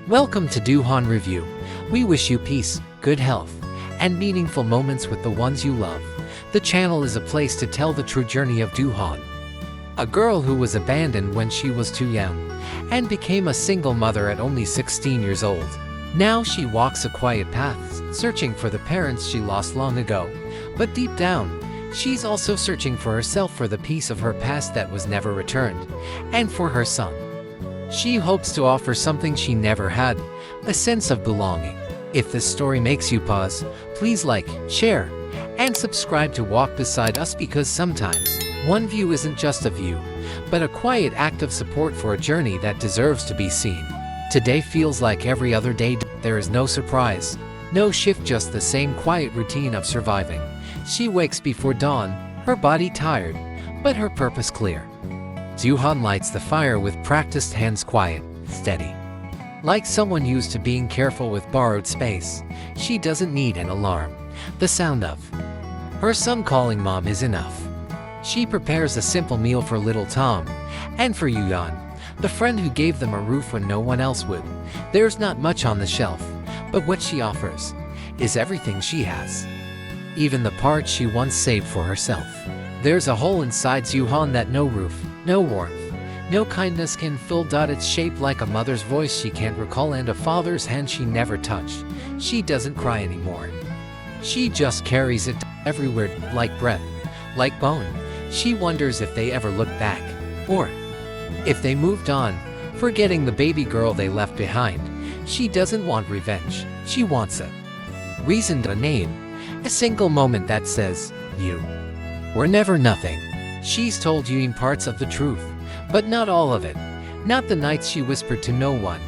Welcome to Dieu Han Review. We wish you peace, good health, and meaningful moments with the ones you love. The channel is a place to tell the true journey of Dieu Han, a girl who was abandoned when she was too young, and became a single mother at only 16 years old. Now she walks a quiet path, searching for the parents she lost long ago. But deep down, she's also searching for herself, for the piece of her past that was never returned, and for her son. She hopes to offer something she never had, a sense of belonging. If this story makes you pause, please like, share, and subscribe to walk beside us, because sometimes one view isn't just a view, but a quiet act of support for a journey that deserves to be seen. Today feels like every other day. There is no surprise, no shift, just the same quiet routine of surviving. She wakes before dawn, her body tired, but her purpose clear. Dieu Han lights the fire with practiced hands, quiet, steady. Like someone used to being careful with borrowed space, she doesn't need an alarm. The sound of her son calling mom is enough. She prepares a simple meal for little Tom, and for Dieu Han, the friend who gave them a roof when no one else would. There's not much on the shelf, but what she offers is everything she has. Even the part she once saved for herself. There's a hole inside Dieu Han that no roof, no warmth, no kindness can fill. It's shaped like a mother's voice she can't recall, and a father's hand she never touched. She doesn't cry anymore. She just carries it everywhere, like breath, like bone. She wonders if they ever look back, or if they moved on, forgetting the baby girl they left behind. She doesn't want revenge. She wants a reason, a name, a single moment that says, "You were never nothing." She's told Dieu Han parts of the truth, but not all of it. Not the nights she whispered to no one,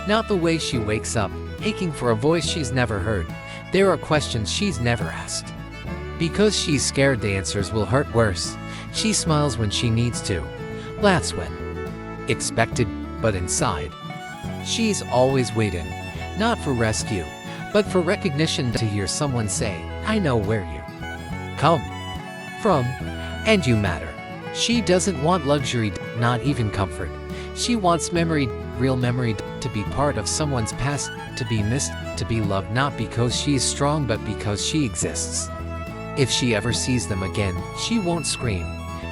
not the way she wakes up, aching for a voice she's never heard. There are questions she's never asked, because she's scared the answers will hurt worse. She smiles when she needs to, laughs when expected, but inside, she's always waiting, not for rescue, but for recognition, to hear someone say, "I know where you come from, and you matter." She doesn't want luxury, not even comfort. She wants memory, real memory, to be part of someone's past, to be missed, to be loved, not because she is strong, but because she exists. If she ever sees them again, she won't scream,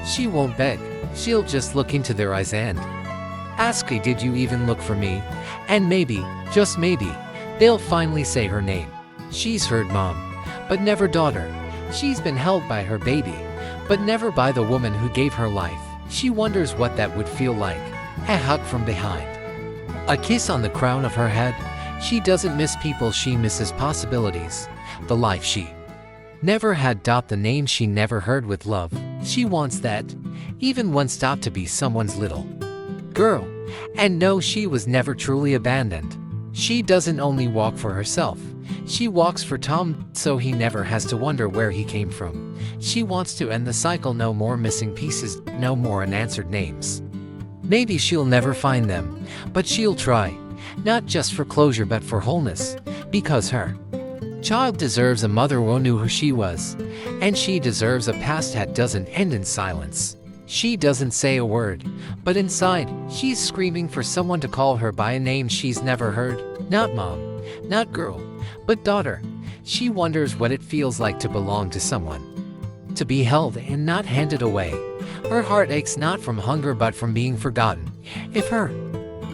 she won't beg, she'll just look into their eyes and ask, "Did you even look for me?" And maybe, just maybe, they'll finally say her name. She's heard mom, but never daughter. She's been held by her baby, but never by the woman who gave her life. She wonders what that would feel like. A hug from behind, a kiss on the crown of her head. She doesn't miss people, she misses possibilities. The life she never had. The name she never heard with love. She wants that, even one stop, to be someone's little girl. And no, she was never truly abandoned. She doesn't only walk for herself, she walks for Tom, so he never has to wonder where he came from. She wants to end the cycle. No more missing pieces, no more unanswered names. Maybe she'll never find them, but she'll try. Not just for closure, but for wholeness, because her child deserves a mother who knew who she was, and she deserves a past that doesn't end in silence. She doesn't say a word, but inside, she's screaming for someone to call her by a name she's never heard. Not mom, not girl, but daughter. She wonders what it feels like to belong to someone, to be held and not handed away. Her heart aches, not from hunger, but from being forgotten. If her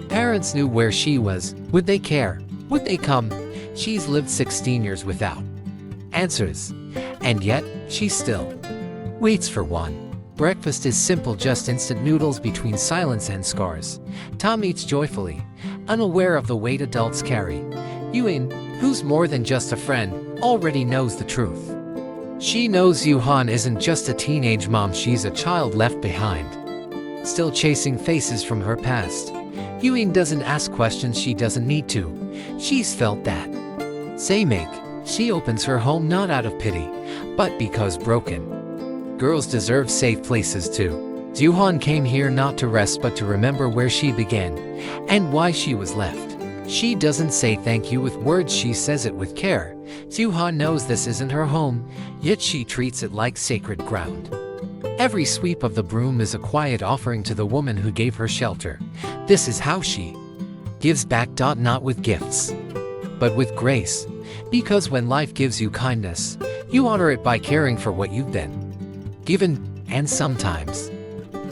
parents knew where she was, would they care? Would they come? She's lived 16 years without answers, and yet she still waits for one. Breakfast is simple, just instant noodles between silence and scars. Tom eats joyfully, unaware of the weight adults carry. Dieu Han, who's more than just a friend, already knows the truth. She knows Dieu Han isn't just a teenage mom, she's a child left behind, still chasing faces from her past. Dieu Han doesn't ask questions, she doesn't need to. She's felt that same ache. She opens her home not out of pity, but because broken girls deserve safe places too. Dieu Han came here not to rest, but to remember where she began, and why she was left. She doesn't say thank you with words, she says it with care. Dieu Han knows this isn't her home, yet she treats it like sacred ground. Every sweep of the broom is a quiet offering to the woman who gave her shelter. This is how she gives back. Not with gifts, but with grace. Because when life gives you kindness, you honor it by caring for what you've been given, and sometimes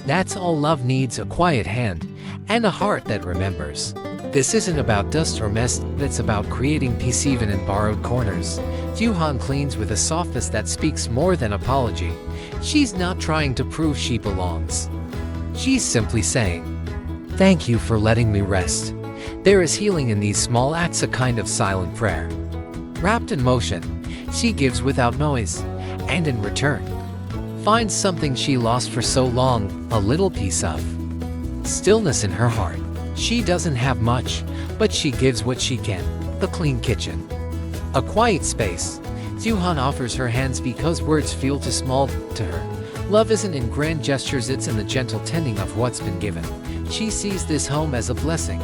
that's all love needs: a quiet hand and a heart that remembers. This isn't about dust or mess, it's about creating peace even in borrowed corners. Dieu Han cleans with a softness that speaks more than apology. She's not trying to prove she belongs. She's simply saying, "Thank you for letting me rest." There is healing in these small acts, a kind of silent prayer. Wrapped in motion, she gives without noise, and in return, finds something she lost for so long, a little piece of stillness in her heart. She doesn't have much, but she gives what she can. A clean kitchen, a quiet space. Dieu Han offers her hands because words feel too small to her. Love isn't in grand gestures, it's in the gentle tending of what's been given. She sees this home as a blessing,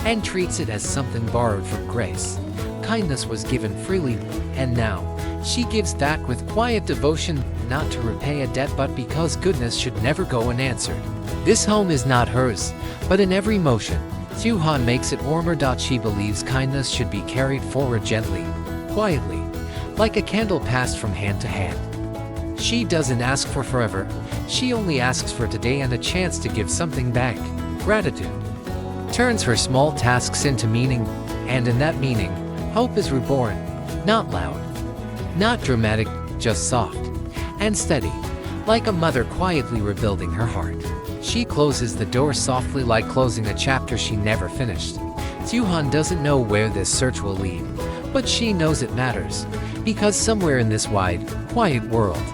and treats it as something borrowed from grace. Kindness was given freely, and now she gives back with quiet devotion, not to repay a debt but because goodness should never go unanswered. This home is not hers, but in every motion, Dieu Han makes it warmer. She believes kindness should be carried forward gently, quietly, like a candle passed from hand to hand. She doesn't ask for forever, she only asks for today and a chance to give something back. Gratitude turns her small tasks into meaning, and in that meaning, hope is reborn. Not loud, not dramatic, just soft and steady, like a mother quietly rebuilding her heart. She closes the door softly, like closing a chapter she never finished. Dieu Han doesn't know where this search will lead, but she knows it matters, because somewhere in this wide, quiet world,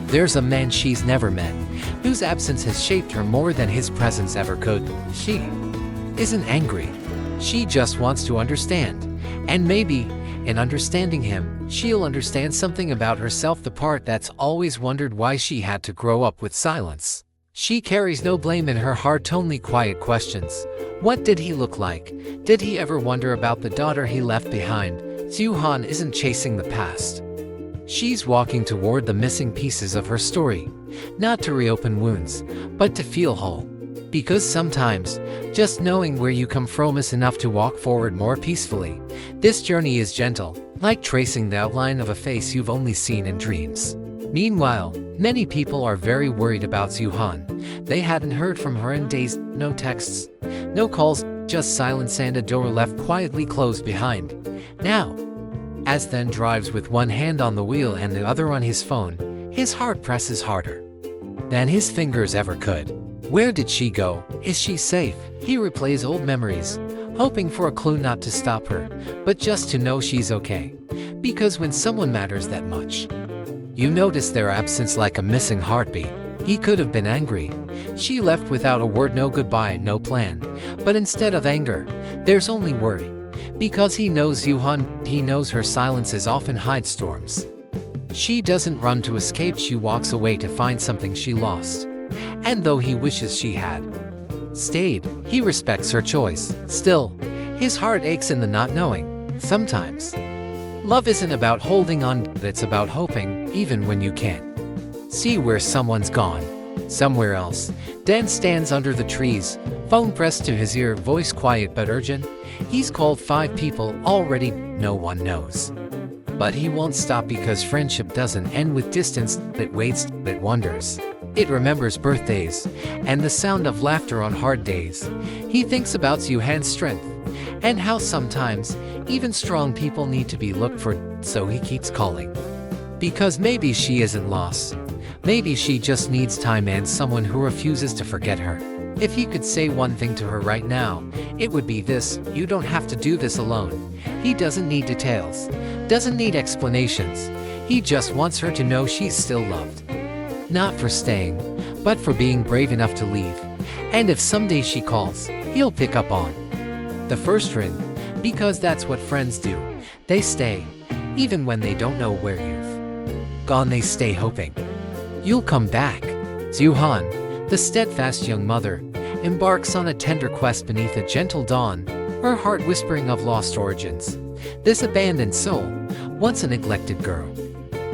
there's a man she's never met, whose absence has shaped her more than his presence ever could. She isn't angry, she just wants to understand, and maybe, in understanding him, she'll understand something about herself, the part that's always wondered why she had to grow up with silence. She carries no blame in her heart, only quiet questions. What did he look like? Did he ever wonder about the daughter he left behind? Dieu Han isn't chasing the past. She's walking toward the missing pieces of her story, not to reopen wounds, but to feel whole. Because sometimes, just knowing where you come from is enough to walk forward more peacefully. This journey is gentle, like tracing the outline of a face you've only seen in dreams. Meanwhile, many people are very worried about Dieu Han. They hadn't heard from her in days, no texts, no calls, just silence and a door left quietly closed behind. Now, as Then drives with one hand on the wheel and the other on his phone, his heart presses harder than his fingers ever could. Where did she go? Is she safe? He replays old memories, hoping for a clue, not to stop her, but just to know she's okay. Because when someone matters that much, you notice their absence like a missing heartbeat. He could have been angry. She left without a word, no goodbye, no plan. But instead of anger, there's only worry. Because he knows Dieu Han, he knows her silences often hide storms. She doesn't run to escape, she walks away to find something she lost. And though he wishes she had stayed, he respects her choice. Still, his heart aches in the not knowing. Sometimes, love isn't about holding on, it's about hoping, even when you can't see where someone's gone. Somewhere else, Dan stands under the trees, phone pressed to his ear, voice quiet but urgent. He's called 5 people already, no one knows. But he won't stop because friendship doesn't end with distance, it waits, it wonders. It remembers birthdays, and the sound of laughter on hard days. He thinks about Dieu Han's strength, and how sometimes, even strong people need to be looked for, so he keeps calling. Because maybe she isn't lost. Maybe she just needs time and someone who refuses to forget her. If he could say one thing to her right now, it would be this: you don't have to do this alone. He doesn't need details, doesn't need explanations. He just wants her to know she's still loved. Not for staying, but for being brave enough to leave. And if someday she calls, he'll pick up on the first ring, because that's what friends do. They stay, even when they don't know where you've gone. They stay hoping you'll come back. Dieu Han, the steadfast young mother, embarks on a tender quest beneath a gentle dawn, her heart whispering of lost origins. This abandoned soul, once a neglected girl,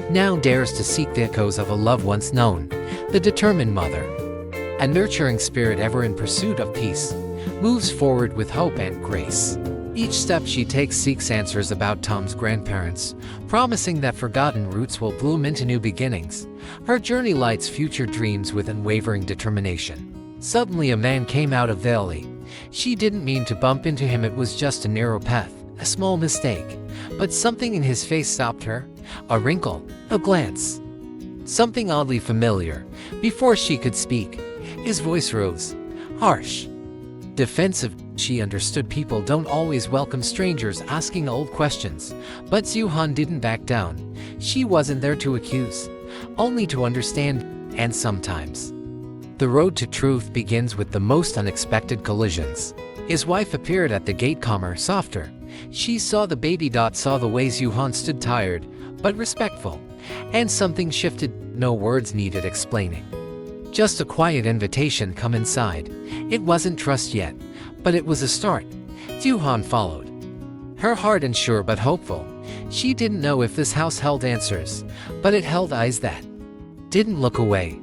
now dares to seek the echoes of a love once known. The determined mother, a nurturing spirit ever in pursuit of peace, moves forward with hope and grace. Each step she takes seeks answers about Tom's grandparents, promising that forgotten roots will bloom into new beginnings. Her journey lights future dreams with unwavering determination. Suddenly a man came out of the alley. She didn't mean to bump into him, it was just a narrow path, a small mistake. But something in his face stopped her. A wrinkle, a glance. Something oddly familiar. Before she could speak, his voice rose, harsh, defensive. She understood people don't always welcome strangers asking old questions, but Dieu Han didn't back down. She wasn't there to accuse, only to understand, and sometimes the road to truth begins with the most unexpected collisions. His wife appeared at the gate, calmer, softer. She saw the baby. Saw the way Dieu Han stood, tired, but respectful. And something shifted, no words needed explaining. Just a quiet invitation, come inside. It wasn't trust yet, but it was a start. Dieu Han followed, her heart unsure but hopeful. She didn't know if this house held answers, but it held eyes that didn't look away.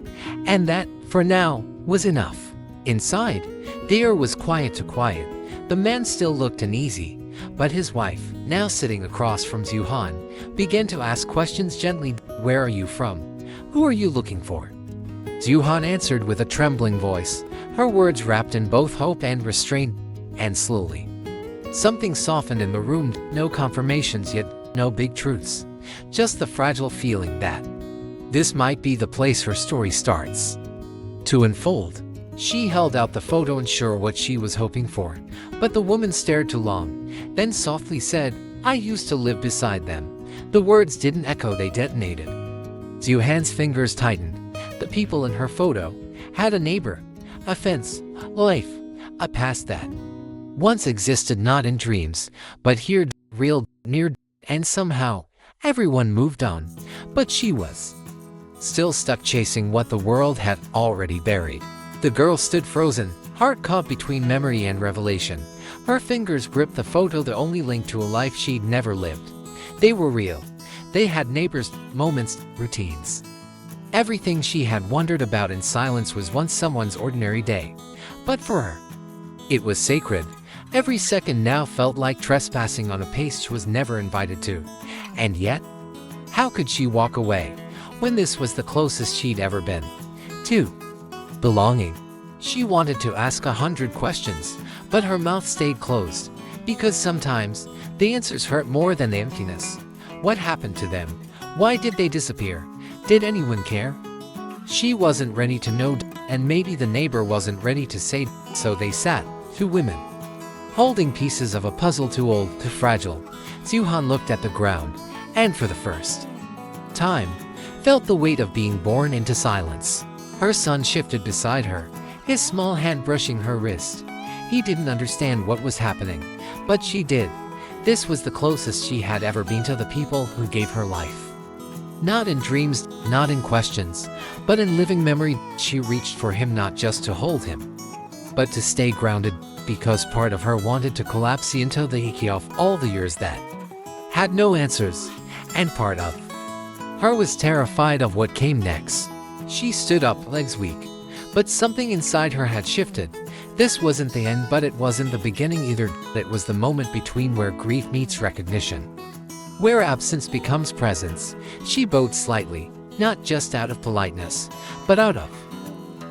And that, for now, was enough. Inside, the air was quiet to quiet. The man still looked uneasy, but his wife, now sitting across from Dieu Han, began to ask questions gently. Where are you from? Who are you looking for? Dieu Han answered with a trembling voice, her words wrapped in both hope and restraint. And slowly, something softened in the room. No confirmations yet, no big truths. Just the fragile feeling that this might be the place her story starts to unfold. She held out the photo, unsure what she was hoping for, but the woman stared too long, then softly said, I used to live beside them. The words didn't echo, they detonated. Dieu Han's fingers tightened. The people in her photo had a neighbor, a fence, life, a past that once existed not in dreams, but here, real, near, and somehow, everyone moved on. But she was still stuck chasing what the world had already buried. The girl stood frozen, heart caught between memory and revelation. Her fingers gripped the photo, the only link to a life she'd never lived. They were real. They had neighbors, moments, routines. Everything she had wondered about in silence was once someone's ordinary day. But for her, it was sacred. Every second now felt like trespassing on a pace she was never invited to. And yet, how could she walk away when this was the closest she'd ever been to belonging? She wanted to ask 100 questions, but her mouth stayed closed, because sometimes the answers hurt more than the emptiness. What happened to them? Why did they disappear? Did anyone care? She wasn't ready to know, and maybe the neighbor wasn't ready to say, so they sat, two women, holding pieces of a puzzle too old, too fragile. Dieu Han looked at the ground, and for the first time, felt the weight of being born into silence. Her son shifted beside her, his small hand brushing her wrist. He didn't understand what was happening, but she did. This was the closest she had ever been to the people who gave her life. Not in dreams, not in questions, but in living memory. She reached for him, not just to hold him, but to stay grounded, because part of her wanted to collapse into the icky of all the years that had no answers, and part of her was terrified of what came next. She stood up, legs weak, but something inside her had shifted. This wasn't the end, but it wasn't the beginning either. It was the moment between, where grief meets recognition, where absence becomes presence. She bowed slightly, not just out of politeness, but out of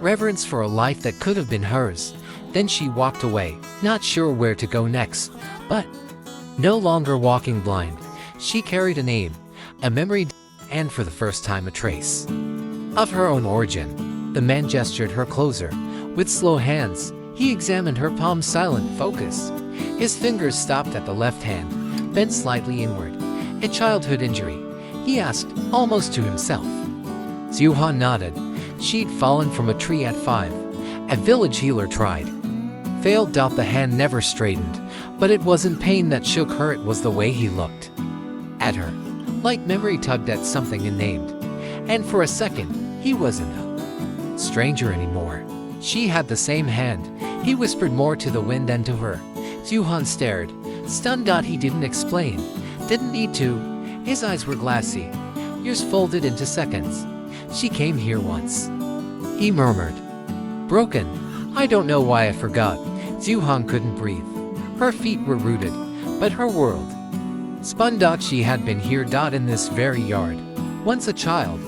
reverence for a life that could have been hers. Then she walked away, not sure where to go next, but no longer walking blind. She carried a name, a memory, and for the first time a trace of her own origin. The man gestured her closer. With slow hands, he examined her palm, silent, focused. His fingers stopped at the left hand, bent slightly inward. A childhood injury, he asked, almost to himself. Dieu Han nodded. She'd fallen from a tree at 5. A village healer tried. Failed. The hand never straightened, but it wasn't pain that shook her, it was the way he looked at her. Like memory tugged at something unnamed. And for a second, he wasn't a stranger anymore. She had the same hand. He whispered more to the wind than to her. Dieu Han stared, stunned. He didn't explain. Didn't need to. His eyes were glassy, ears folded into seconds. She came here once, he murmured. Broken. I don't know why I forgot. Dieu Han couldn't breathe. Her feet were rooted, but her world spun. She had been here. In this very yard, once a child,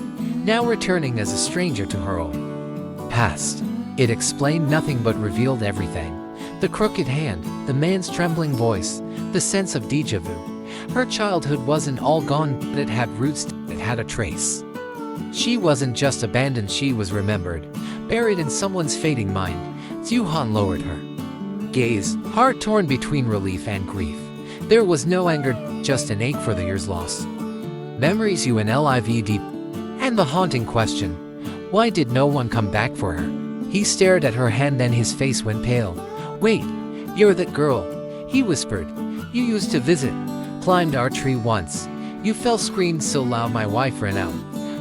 now returning as a stranger to her own past. It explained nothing but revealed everything. The crooked hand, the man's trembling voice, the sense of déjà vu. Her childhood wasn't all gone, but it had roots, it had a trace. She wasn't just abandoned, she was remembered, buried in someone's fading mind. Dieu Han lowered her gaze, heart torn between relief and grief. There was no anger, just an ache for the years lost. Memories unlive deep. And the haunting question, why did no one come back for her? He stared at her hand, then his face went pale. Wait, you're that girl, he whispered. You used to visit, climbed our tree once. You fell, screamed so loud my wife ran out.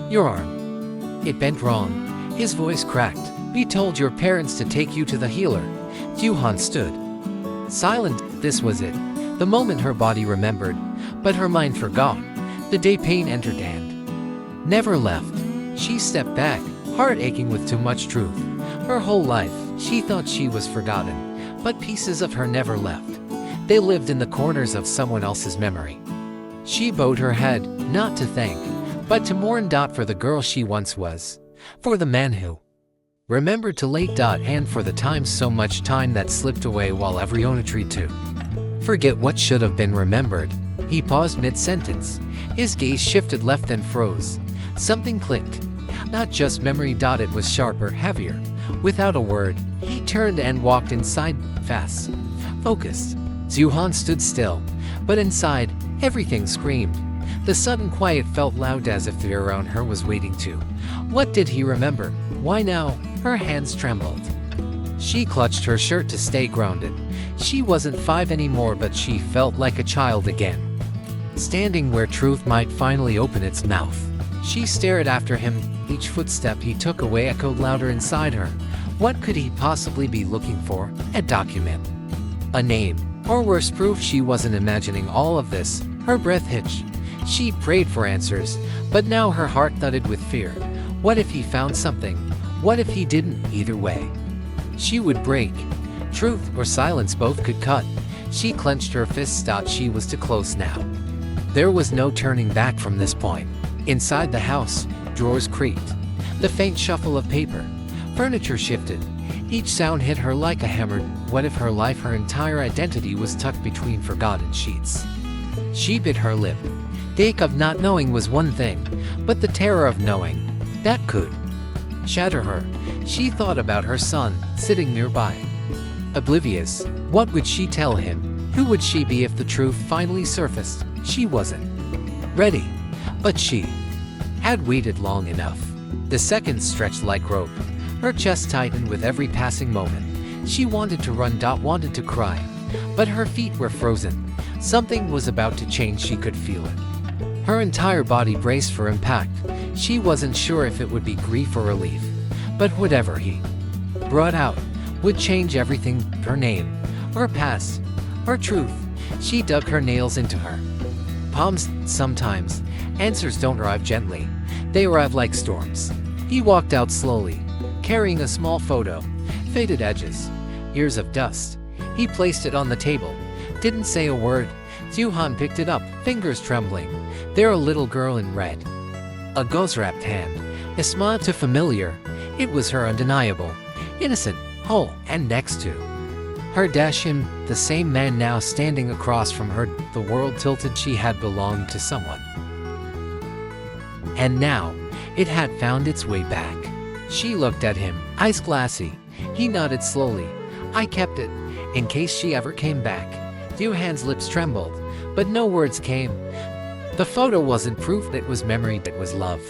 Your arm, it bent wrong. His voice cracked. We told your parents to take you to the healer. Dieu Han stood silent. This was it, the moment her body remembered, but her mind forgot. The day pain entered and never left. She stepped back, heart aching with too much truth. Her whole life, she thought she was forgotten, but pieces of her never left. They lived in the corners of someone else's memory. She bowed her head, not to thank, but to mourn. For the girl she once was, for the man who remembered too late. And for the time, so much time that slipped away while everyone tried to forget what should have been remembered. He paused mid-sentence. His gaze shifted left and froze. Something clicked. Not just memory. It was sharper, heavier. Without a word, he turned and walked inside, fast, focused. Dieu Han stood still, but inside, everything screamed. The sudden quiet felt loud, as if the air around her was waiting to. What did he remember? Why now? Her hands trembled. She clutched her shirt to stay grounded. She wasn't 5 anymore, but she felt like a child again, standing where truth might finally open its mouth. She stared after him. Each footstep he took away echoed louder inside her. What could he possibly be looking for? A document, a name, or worse, proof she wasn't imagining all of this. Her breath hitched. She prayed for answers, but now her heart thudded with fear. What if he found something? What if he didn't? Either way, she would break. Truth or silence, both could cut. She clenched her fists. She was too close now. There was no turning back from this point. Inside the house, drawers creaked. The faint shuffle of paper. Furniture shifted. Each sound hit her like a hammer. What if her life, her entire identity, was tucked between forgotten sheets? She bit her lip. The ache of not knowing was one thing, but the terror of knowing, that could shatter her. She thought about her son, sitting nearby, oblivious. What would she tell him? Who would she be if the truth finally surfaced? She wasn't ready, but she had waited long enough. The seconds stretched like rope. Her chest tightened with every passing moment. She wanted to run, wanted to cry, but her feet were frozen. Something was about to change, she could feel it. Her entire body braced for impact. She wasn't sure if it would be grief or relief, but whatever he brought out would change everything. Her name, her past, her truth. She dug her nails into her palms. Sometimes answers don't arrive gently. They arrive like storms. He walked out slowly, carrying a small photo, faded edges, years of dust. He placed it on the table, didn't say a word. Dieu Han picked it up, fingers trembling. There, a little girl in red, a gauze-wrapped hand, a smile too familiar. It was her, undeniable, innocent, whole, and next to her him, the same man now standing across from her. The world tilted. She had belonged to someone, and now it had found its way back. She looked at him, eyes glassy. He nodded slowly. I kept it, in case she ever came back. Dieu Han's lips trembled, but no words came. The photo wasn't proof, it was memory, it was love.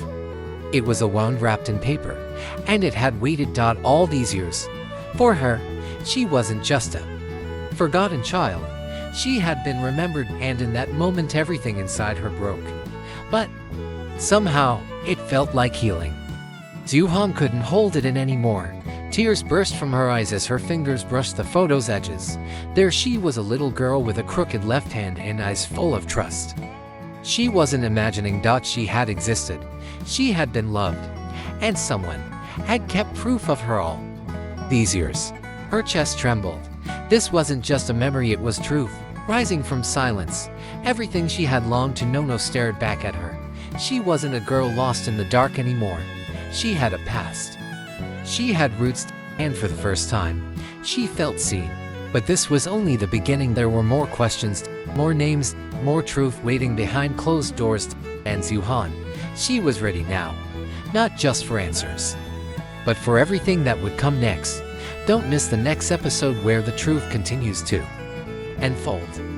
It was a wound wrapped in paper, and it had waited. All these years. For her, she wasn't just a forgotten child. She had been remembered, and in that moment everything inside her broke. But somehow, it felt like healing. Dieu Han couldn't hold it in anymore. Tears burst from her eyes as her fingers brushed the photo's edges. There she was, a little girl with a crooked left hand and eyes full of trust. She wasn't imagining. She had existed. She had been loved. And someone had kept proof of her all these years. Her chest trembled. This wasn't just a memory, it was truth. Rising from silence, everything she had longed to know stared back at her. She wasn't a girl lost in the dark anymore. She had a past. She had roots, and for the first time, she felt seen. But this was only the beginning. There were more questions, more names, more truth waiting behind closed doors. And Dieu Han, she was ready now. Not just for answers, but for everything that would come next. Don't miss the next episode where the truth continues to unfold.